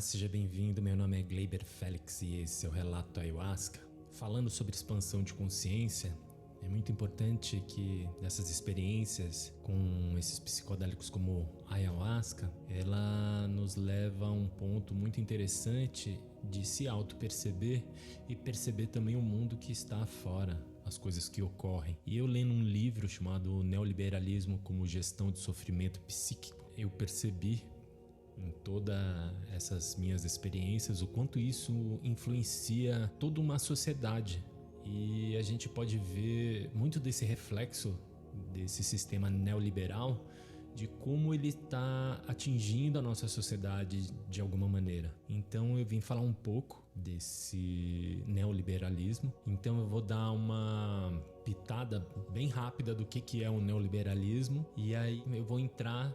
seja bem-vindo. Meu nome é Gleiber Félix e esse é o Relato Ayahuasca. Falando sobre expansão de consciência, é muito importante que nessas experiências com esses psicodélicos como Ayahuasca, ela nos leva a um ponto muito interessante de se auto-perceber e perceber também o mundo que está fora, as coisas que ocorrem. E eu lendo um livro chamado Neoliberalismo como Gestão de Sofrimento Psíquico, eu percebi em todas essas minhas experiências o quanto isso influencia toda uma sociedade. E a gente pode ver muito desse reflexo desse sistema neoliberal, de como ele está atingindo a nossa sociedade de alguma maneira. Então eu vim falar um pouco desse neoliberalismo. Então eu vou dar uma pitada bem rápida do que é o neoliberalismo, e aí eu vou entrar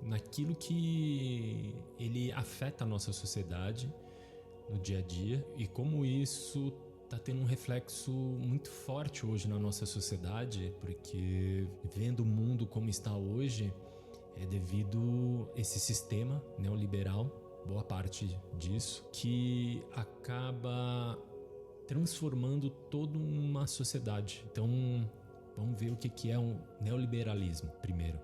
naquilo que ele afeta a nossa sociedade no dia a dia e como isso tá tendo um reflexo muito forte hoje na nossa sociedade, porque vendo o mundo como está hoje é devido a esse sistema neoliberal, boa parte disso, que acaba transformando toda uma sociedade. Então vamos ver o que é o neoliberalismo primeiro.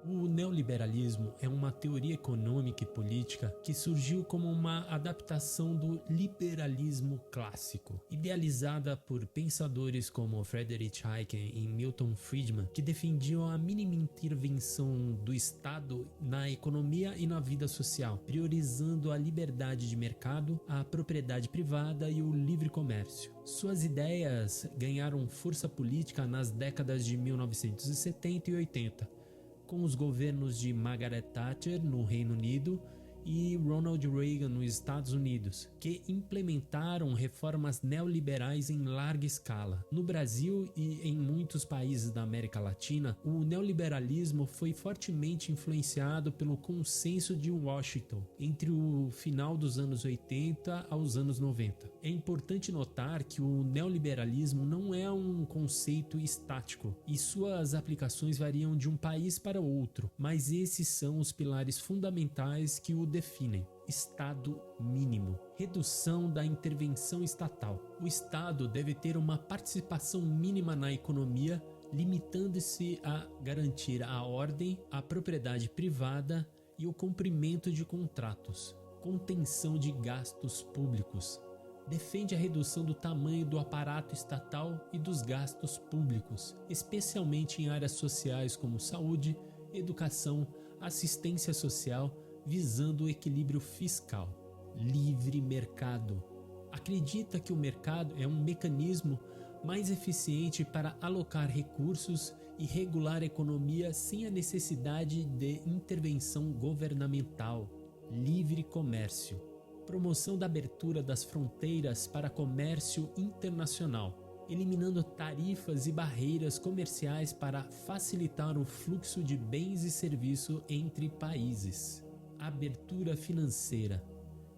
O neoliberalismo é uma teoria econômica e política que surgiu como uma adaptação do liberalismo clássico, idealizada por pensadores como Friedrich Hayek e Milton Friedman, que defendiam a mínima intervenção do Estado na economia e na vida social, priorizando a liberdade de mercado, a propriedade privada e o livre comércio. Suas ideias ganharam força política nas décadas de 1970 e 80, com os governos de Margaret Thatcher no Reino Unido e Ronald Reagan nos Estados Unidos, que implementaram reformas neoliberais em larga escala. No Brasil e em muitos países da América Latina, o neoliberalismo foi fortemente influenciado pelo Consenso de Washington entre o final dos anos 80 aos anos 90. É importante notar que o neoliberalismo não é um conceito estático e suas aplicações variam de um país para outro, mas esses são os pilares fundamentais que o definem. Estado mínimo. Redução da intervenção estatal. O Estado deve ter uma participação mínima na economia, limitando-se a garantir a ordem, a propriedade privada e o cumprimento de contratos. Contenção de gastos públicos. Defende a redução do tamanho do aparato estatal e dos gastos públicos, especialmente em áreas sociais como saúde, educação, assistência social, visando o equilíbrio fiscal. Livre mercado. Acredita que o mercado é um mecanismo mais eficiente para alocar recursos e regular a economia sem a necessidade de intervenção governamental. Livre comércio. Promoção da abertura das fronteiras para comércio internacional, eliminando tarifas e barreiras comerciais para facilitar o fluxo de bens e serviços entre países. Abertura financeira.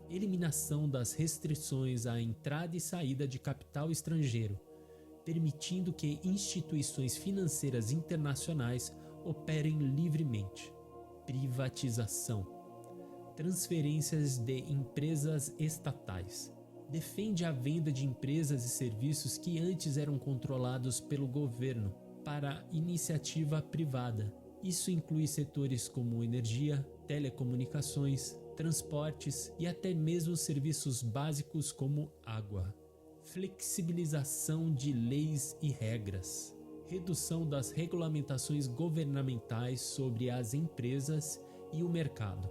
Eliminação das restrições à entrada e saída de capital estrangeiro, permitindo que instituições financeiras internacionais operem livremente. Privatização. Transferências de empresas estatais. Defende a venda de empresas e serviços que antes eram controlados pelo governo para iniciativa privada. Isso inclui setores como energia, telecomunicações, transportes e até mesmo serviços básicos como água. Flexibilização de leis e regras. Redução das regulamentações governamentais sobre as empresas e o mercado,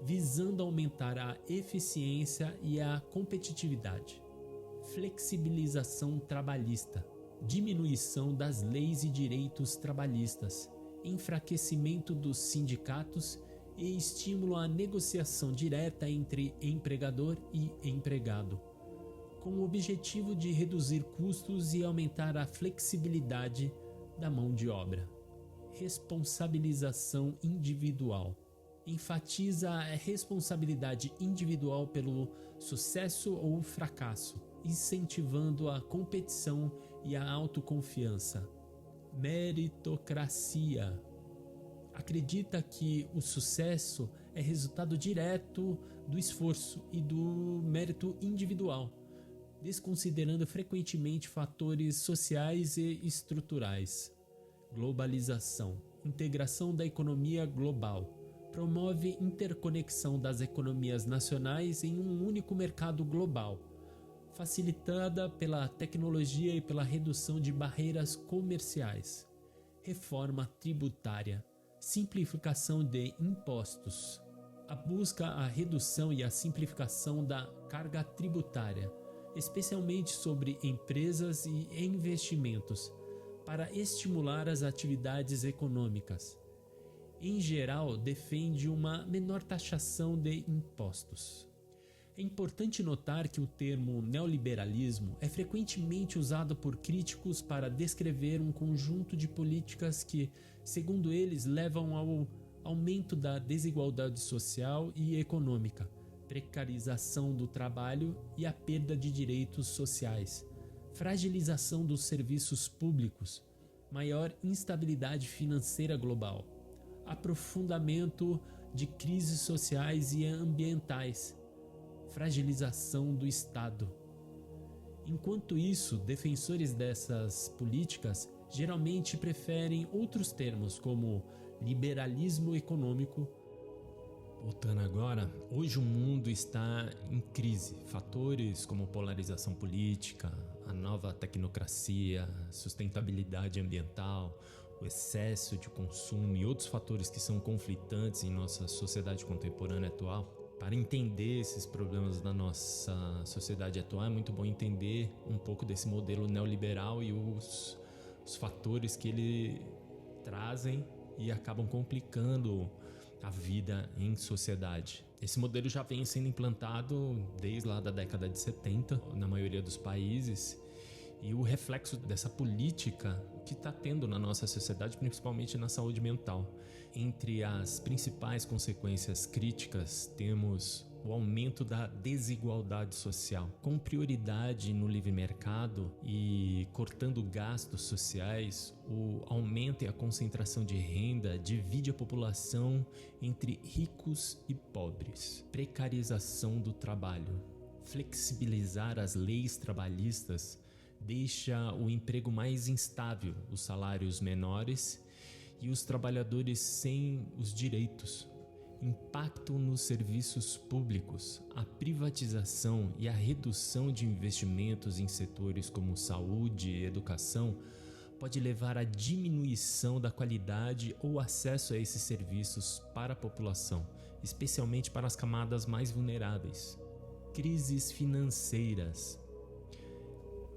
visando aumentar a eficiência e a competitividade. Flexibilização trabalhista. Diminuição das leis e direitos trabalhistas, enfraquecimento dos sindicatos e estímulo à negociação direta entre empregador e empregado, com o objetivo de reduzir custos e aumentar a flexibilidade da mão de obra. Responsabilização individual. Enfatiza a responsabilidade individual pelo sucesso ou fracasso, incentivando a competição e a autoconfiança. Meritocracia. Acredita que o sucesso é resultado direto do esforço e do mérito individual, desconsiderando frequentemente fatores sociais e estruturais. Globalização, integração da economia global, promove interconexão das economias nacionais em um único mercado global, facilitada pela tecnologia e pela redução de barreiras comerciais. Reforma tributária, simplificação de impostos. A busca a redução e a simplificação da carga tributária, especialmente sobre empresas e investimentos, para estimular as atividades econômicas. Em geral, defende uma menor taxação de impostos. É importante notar que o termo neoliberalismo é frequentemente usado por críticos para descrever um conjunto de políticas que, segundo eles, levam ao aumento da desigualdade social e econômica, precarização do trabalho e a perda de direitos sociais, fragilização dos serviços públicos, maior instabilidade financeira global, aprofundamento de crises sociais e ambientais, fragilização do Estado. Enquanto isso, defensores dessas políticas geralmente preferem outros termos como liberalismo econômico. Voltando agora, hoje o mundo está em crise. Fatores como polarização política, a nova tecnocracia, sustentabilidade ambiental, o excesso de consumo e outros fatores que são conflitantes em nossa sociedade contemporânea atual. Para entender esses problemas da nossa sociedade atual, é muito bom entender um pouco desse modelo neoliberal e os fatores que ele trazem e acabam complicando a vida em sociedade. Esse modelo já vem sendo implantado desde lá da década de 70 na maioria dos países, e o reflexo dessa política que está tendo na nossa sociedade, principalmente na saúde mental. Entre as principais consequências críticas temos o aumento da desigualdade social, com prioridade no livre mercado e cortando gastos sociais. O aumento e a concentração de renda divide a população entre ricos e pobres. Precarização do trabalho. Flexibilizar as leis trabalhistas deixa o emprego mais instável, os salários menores e os trabalhadores sem os direitos. Impacto nos serviços públicos. A privatização e a redução de investimentos em setores como saúde e educação pode levar à diminuição da qualidade ou acesso a esses serviços para a população, especialmente para as camadas mais vulneráveis. Crises financeiras.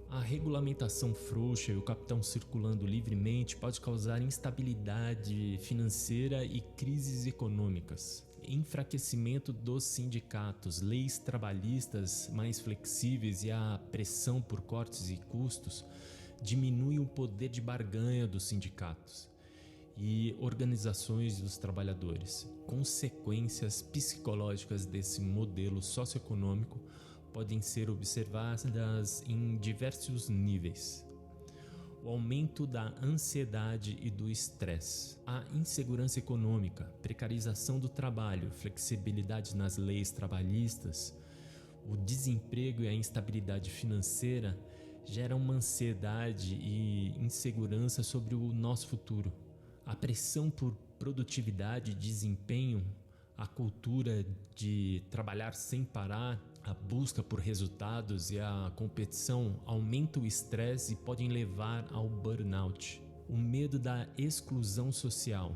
A regulamentação frouxa e o capital circulando livremente pode causar instabilidade financeira e crises econômicas. Enfraquecimento dos sindicatos, leis trabalhistas mais flexíveis e a pressão por cortes e custos diminuem o poder de barganha dos sindicatos e organizações dos trabalhadores. Consequências psicológicas desse modelo socioeconômico podem ser observadas em diversos níveis. O aumento da ansiedade e do estresse, a insegurança econômica, precarização do trabalho, flexibilidade nas leis trabalhistas, o desemprego e a instabilidade financeira geram uma ansiedade e insegurança sobre o nosso futuro. A pressão por produtividade e desempenho, a cultura de trabalhar sem parar, a busca por resultados e a competição aumentam o estresse e podem levar ao burnout. O medo da exclusão social.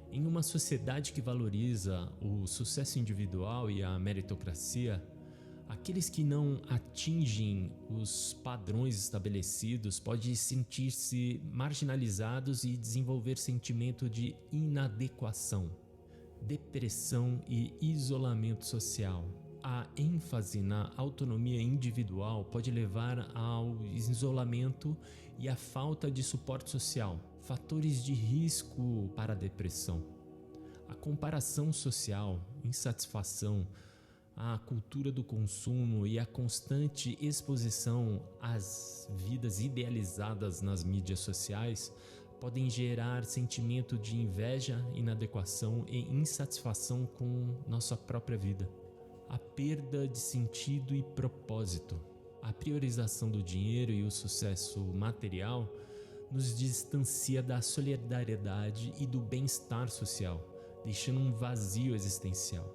Em uma sociedade que valoriza o sucesso individual e a meritocracia, aqueles que não atingem os padrões estabelecidos podem sentir-se marginalizados e desenvolver sentimento de inadequação, depressão e isolamento social. A ênfase na autonomia individual pode levar ao isolamento e à falta de suporte social, fatores de risco para a depressão. A comparação social, insatisfação, a cultura do consumo e a constante exposição às vidas idealizadas nas mídias sociais podem gerar sentimento de inveja, inadequação e insatisfação com nossa própria vida. A perda de sentido e propósito. A priorização do dinheiro e o sucesso material nos distancia da solidariedade e do bem-estar social, deixando um vazio existencial.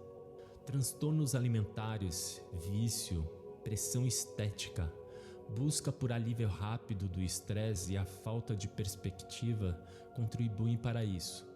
Transtornos alimentares, vício, pressão estética, busca por alívio rápido do estresse e a falta de perspectiva contribuem para isso.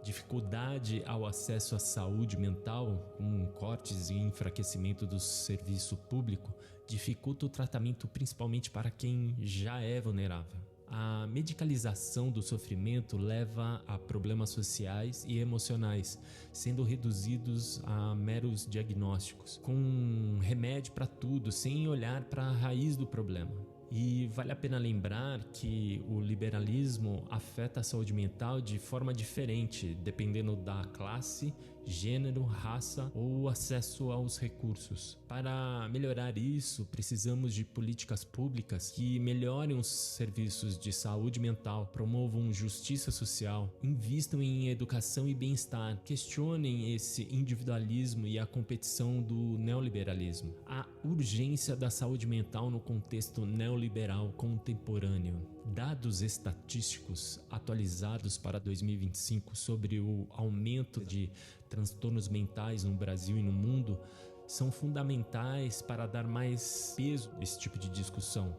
Dificuldade ao acesso à saúde mental, com cortes e enfraquecimento do serviço público, dificulta o tratamento principalmente para quem já é vulnerável. A medicalização do sofrimento leva a problemas sociais e emocionais, sendo reduzidos a meros diagnósticos, com remédio para tudo, sem olhar para a raiz do problema. E vale a pena lembrar que o liberalismo afeta a saúde mental de forma diferente, dependendo da classe, gênero, raça ou acesso aos recursos. Para melhorar isso, precisamos de políticas públicas que melhorem os serviços de saúde mental, promovam justiça social, invistam em educação e bem-estar, questionem esse individualismo e a competição do neoliberalismo. A urgência da saúde mental no contexto neoliberal contemporâneo. Dados estatísticos atualizados para 2025 sobre o aumento de transtornos mentais no Brasil e no mundo são fundamentais para dar mais peso a esse tipo de discussão.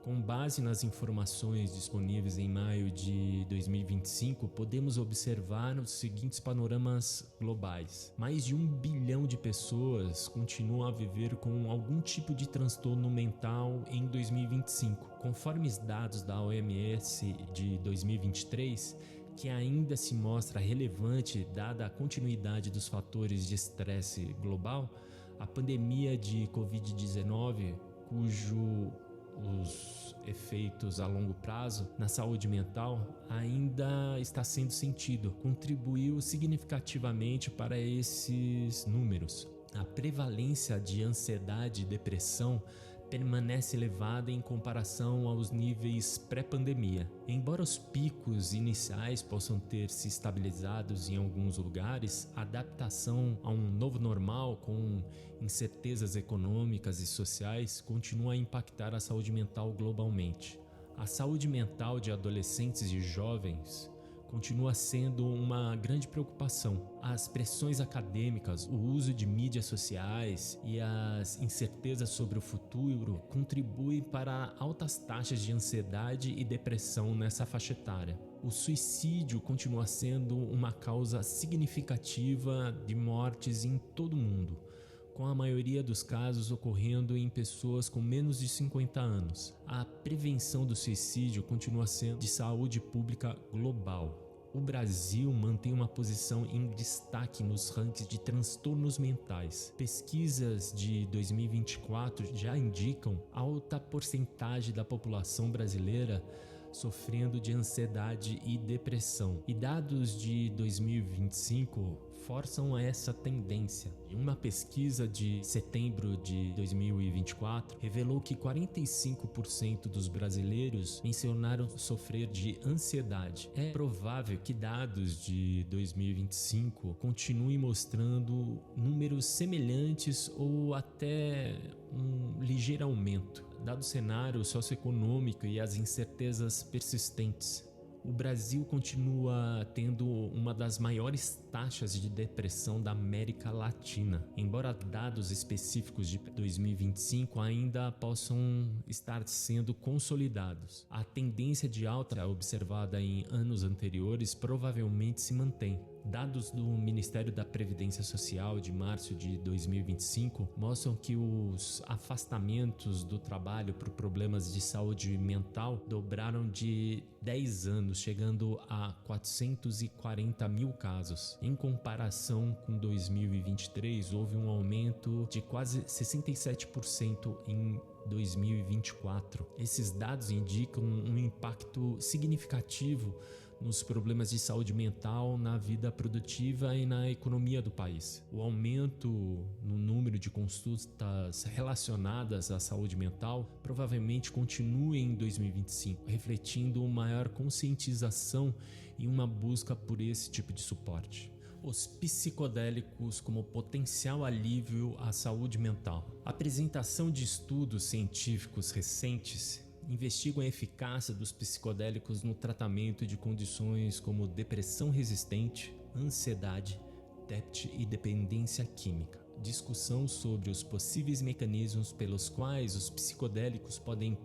Com base nas informações disponíveis em maio de 2025, podemos observar os seguintes panoramas globais. Mais de 1 bilhão de pessoas continuam a viver com algum tipo de transtorno mental em 2025. Conforme os dados da OMS de 2023, que ainda se mostra relevante dada a continuidade dos fatores de estresse global, a pandemia de Covid-19, os efeitos a longo prazo na saúde mental ainda está sendo sentido, contribuiu significativamente para esses números. A prevalência de ansiedade e depressão permanece elevada em comparação aos níveis pré-pandemia. Embora os picos iniciais possam ter se estabilizados em alguns lugares, a adaptação a um novo normal com incertezas econômicas e sociais continua a impactar a saúde mental globalmente. A saúde mental de adolescentes e jovens continua sendo uma grande preocupação. As pressões acadêmicas, o uso de mídias sociais e as incertezas sobre o futuro contribuem para altas taxas de ansiedade e depressão nessa faixa etária. O suicídio continua sendo uma causa significativa de mortes em todo o mundo, com a maioria dos casos ocorrendo em pessoas com menos de 50 anos. A prevenção do suicídio continua sendo de saúde pública global. O Brasil mantém uma posição em destaque nos rankings de transtornos mentais. Pesquisas de 2024 já indicam alta porcentagem da população brasileira sofrendo de ansiedade e depressão. E dados de 2025 forçam essa tendência. Uma pesquisa de setembro de 2024 revelou que 45% dos brasileiros mencionaram sofrer de ansiedade. É provável que dados de 2025 continuem mostrando números semelhantes ou até um ligeiro aumento, dado o cenário socioeconômico e as incertezas persistentes. O Brasil continua tendo uma das maiores taxas de depressão da América Latina, embora dados específicos de 2025 ainda possam estar sendo consolidados. A tendência de alta observada em anos anteriores provavelmente se mantém. Dados do Ministério da Previdência Social de março de 2025 mostram que os afastamentos do trabalho por problemas de saúde mental dobraram de 10 anos, chegando a 440 mil casos. Em comparação com 2023, houve um aumento de quase 67% em 2024. Esses dados indicam um impacto significativo nos problemas de saúde mental, na vida produtiva e na economia do país. O aumento no número de consultas relacionadas à saúde mental provavelmente continue em 2025, refletindo uma maior conscientização e uma busca por esse tipo de suporte. Os psicodélicos como potencial alívio à saúde mental. A apresentação de estudos científicos recentes investigam a eficácia dos psicodélicos no tratamento de condições como depressão resistente, ansiedade, déficit e dependência química. Discussão sobre os possíveis mecanismos pelos quais os psicodélicos podem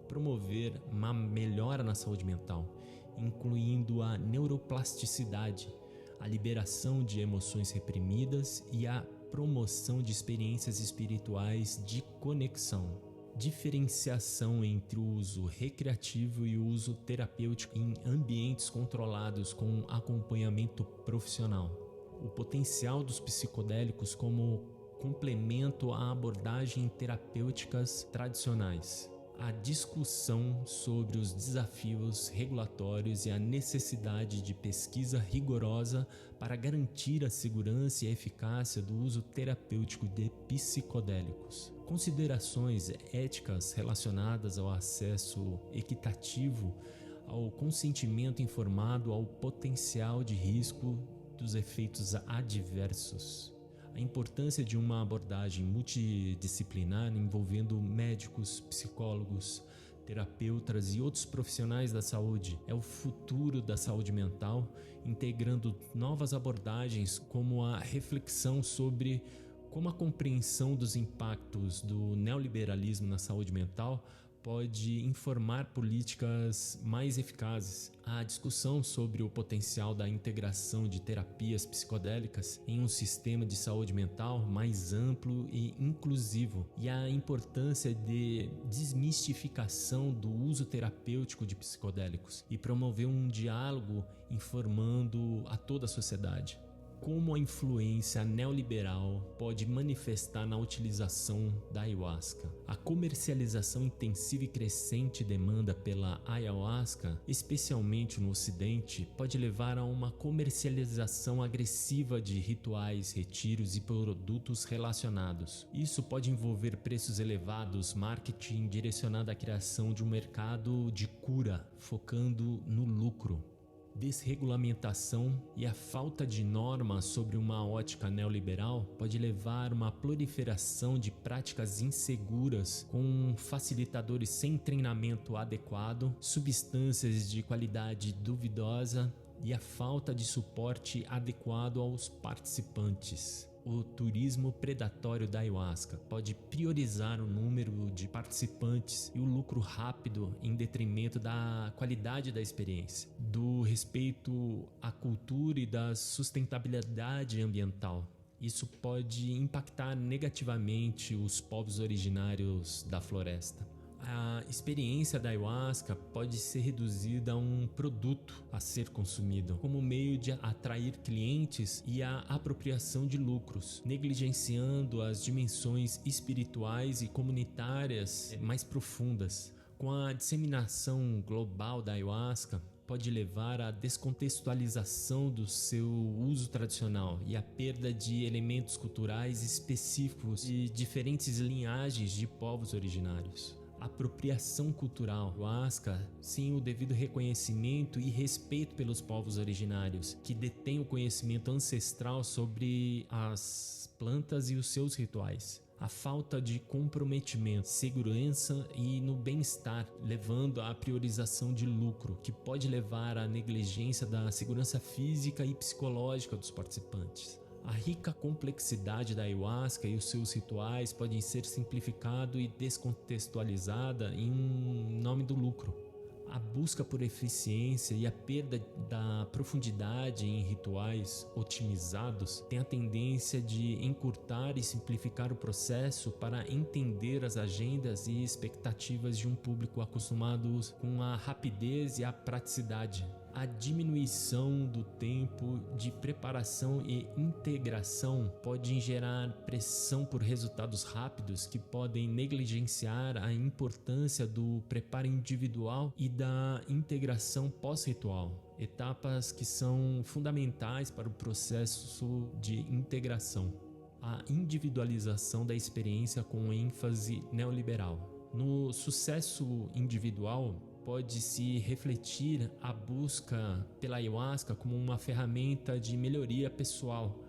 promover uma melhora na saúde mental, incluindo a neuroplasticidade, a liberação de emoções reprimidas e a promoção de experiências espirituais de conexão. Diferenciação entre o uso recreativo e o uso terapêutico em ambientes controlados com acompanhamento profissional. O potencial dos psicodélicos como complemento a abordagens terapêuticas tradicionais. A discussão sobre os desafios regulatórios e a necessidade de pesquisa rigorosa para garantir a segurança e a eficácia do uso terapêutico de psicodélicos. Considerações éticas relacionadas ao acesso equitativo, ao consentimento informado, ao potencial de risco dos efeitos adversos. A importância de uma abordagem multidisciplinar envolvendo médicos, psicólogos, terapeutas e outros profissionais da saúde é o futuro da saúde mental, integrando novas abordagens como a reflexão sobre como a compreensão dos impactos do neoliberalismo na saúde mental pode informar políticas mais eficazes. A discussão sobre o potencial da integração de terapias psicodélicas em um sistema de saúde mental mais amplo e inclusivo e a importância de desmistificação do uso terapêutico de psicodélicos e promover um diálogo informando a toda a sociedade. Como a influência neoliberal pode manifestar na utilização da ayahuasca. A comercialização intensiva e crescente demanda pela ayahuasca, especialmente no Ocidente, pode levar a uma comercialização agressiva de rituais, retiros e produtos relacionados. Isso pode envolver preços elevados, marketing direcionado à criação de um mercado de cura, focando no lucro. Desregulamentação e a falta de normas sobre uma ótica neoliberal pode levar a uma proliferação de práticas inseguras com facilitadores sem treinamento adequado, substâncias de qualidade duvidosa e a falta de suporte adequado aos participantes. O turismo predatório da ayahuasca pode priorizar o número de participantes e o lucro rápido em detrimento da qualidade da experiência, do respeito à cultura e da sustentabilidade ambiental. Isso pode impactar negativamente os povos originários da floresta. A experiência da ayahuasca pode ser reduzida a um produto a ser consumido, como meio de atrair clientes e a apropriação de lucros, negligenciando as dimensões espirituais e comunitárias mais profundas. Com a disseminação global da ayahuasca, pode levar à descontextualização do seu uso tradicional e à perda de elementos culturais específicos de diferentes linhagens de povos originários. Apropriação cultural. Ayahuasca, sem o devido reconhecimento e respeito pelos povos originários, que detêm o conhecimento ancestral sobre as plantas e os seus rituais. A falta de comprometimento, segurança e no bem-estar, levando à priorização de lucro, que pode levar à negligência da segurança física e psicológica dos participantes. A rica complexidade da ayahuasca e os seus rituais podem ser simplificado e descontextualizada em nome do lucro. A busca por eficiência e a perda da profundidade em rituais otimizados tem a tendência de encurtar e simplificar o processo para entender as agendas e expectativas de um público acostumado com a rapidez e a praticidade. A diminuição do tempo de preparação e integração pode gerar pressão por resultados rápidos que podem negligenciar a importância do preparo individual e da integração pós-ritual, etapas que são fundamentais para o processo de integração. A individualização da experiência com ênfase neoliberal. No sucesso individual, pode-se refletir a busca pela ayahuasca como uma ferramenta de melhoria pessoal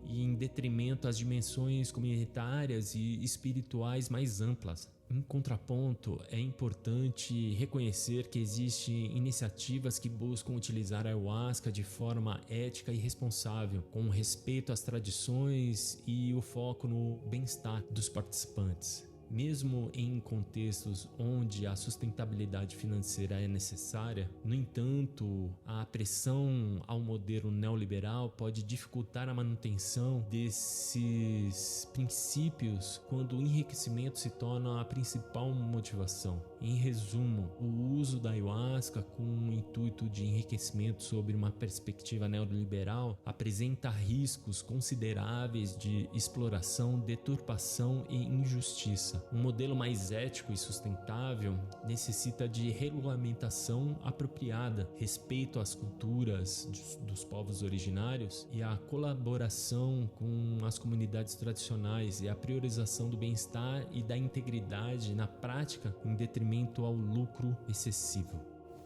e em detrimento às dimensões comunitárias e espirituais mais amplas. Em contraponto, é importante reconhecer que existem iniciativas que buscam utilizar a ayahuasca de forma ética e responsável, com respeito às tradições e o foco no bem-estar dos participantes. Mesmo em contextos onde a sustentabilidade financeira é necessária, no entanto, a pressão ao modelo neoliberal pode dificultar a manutenção desses princípios quando o enriquecimento se torna a principal motivação. Em resumo, o uso da ayahuasca com o intuito de enriquecimento sob uma perspectiva neoliberal apresenta riscos consideráveis de exploração, deturpação e injustiça. Um modelo mais ético e sustentável necessita de regulamentação apropriada, respeito às culturas dos povos originários e a colaboração com as comunidades tradicionais e a priorização do bem-estar e da integridade na prática em detrimento ao lucro excessivo.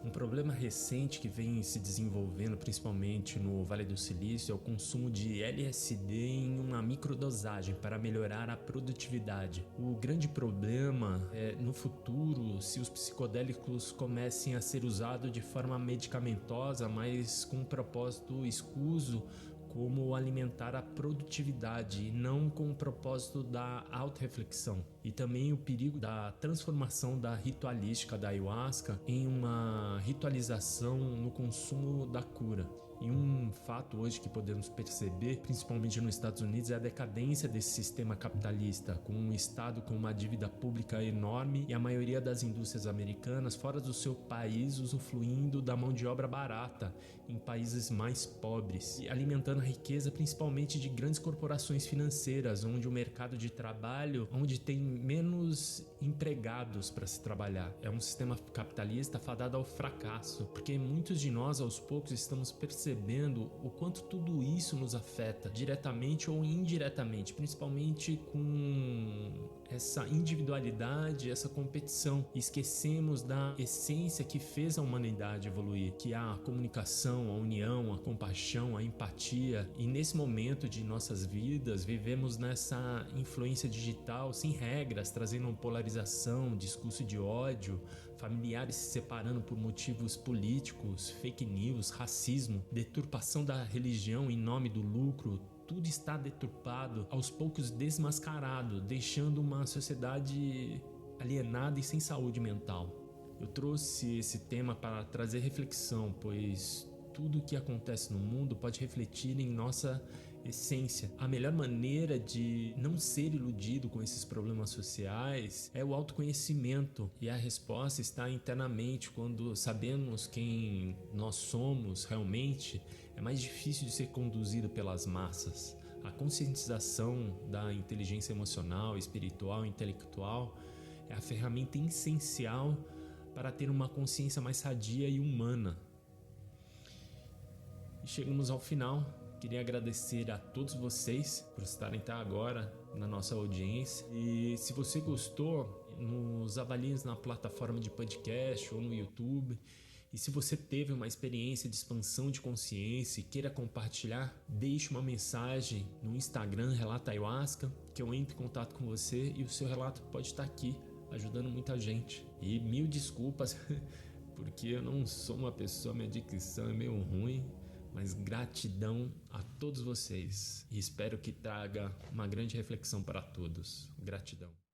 Um problema recente que vem se desenvolvendo principalmente no Vale do Silício é o consumo de LSD em uma microdosagem para melhorar a produtividade. O grande problema é no futuro se os psicodélicos comecem a ser usados de forma medicamentosa, mas com um propósito escuso como alimentar a produtividade e não com o propósito da autorreflexão. E também o perigo da transformação da ritualística da ayahuasca em uma ritualização no consumo da cura. E um fato hoje que podemos perceber, principalmente nos Estados Unidos, é a decadência desse sistema capitalista, com um Estado com uma dívida pública enorme e a maioria das indústrias americanas fora do seu país usufruindo da mão de obra barata em países mais pobres, e alimentando a riqueza principalmente de grandes corporações financeiras, onde o mercado de trabalho, onde tem menos empregados para se trabalhar. É um sistema capitalista fadado ao fracasso, porque muitos de nós aos poucos estamos percebendo o quanto tudo isso nos afeta, diretamente ou indiretamente, principalmente com essa individualidade, essa competição. Esquecemos da essência que fez a humanidade evoluir, que é a comunicação, a união, a compaixão, a empatia. E nesse momento de nossas vidas, vivemos nessa influência digital sem regras, trazendo polarização, discurso de ódio, familiares se separando por motivos políticos, fake news, racismo, deturpação da religião em nome do lucro. Tudo está deturpado, aos poucos desmascarado, deixando uma sociedade alienada e sem saúde mental. Eu trouxe esse tema para trazer reflexão, pois tudo o que acontece no mundo pode refletir em nossa essência. A melhor maneira de não ser iludido com esses problemas sociais é o autoconhecimento, e a resposta está internamente. Quando sabemos quem nós somos realmente, é mais difícil de ser conduzido pelas massas. A conscientização da inteligência emocional, espiritual e intelectual é a ferramenta essencial para ter uma consciência mais sadia e humana. E chegamos ao final. Queria agradecer a todos vocês por estarem até agora na nossa audiência. E se você gostou, nos avalie na plataforma de podcast ou no YouTube. E se você teve uma experiência de expansão de consciência e queira compartilhar, deixe uma mensagem no Instagram, Relato Ayahuasca, que eu entro em contato com você e o seu relato pode estar aqui, ajudando muita gente. E mil desculpas, porque eu não sou uma pessoa, minha dicção é meio ruim, mas gratidão a todos vocês. E espero que traga uma grande reflexão para todos. Gratidão.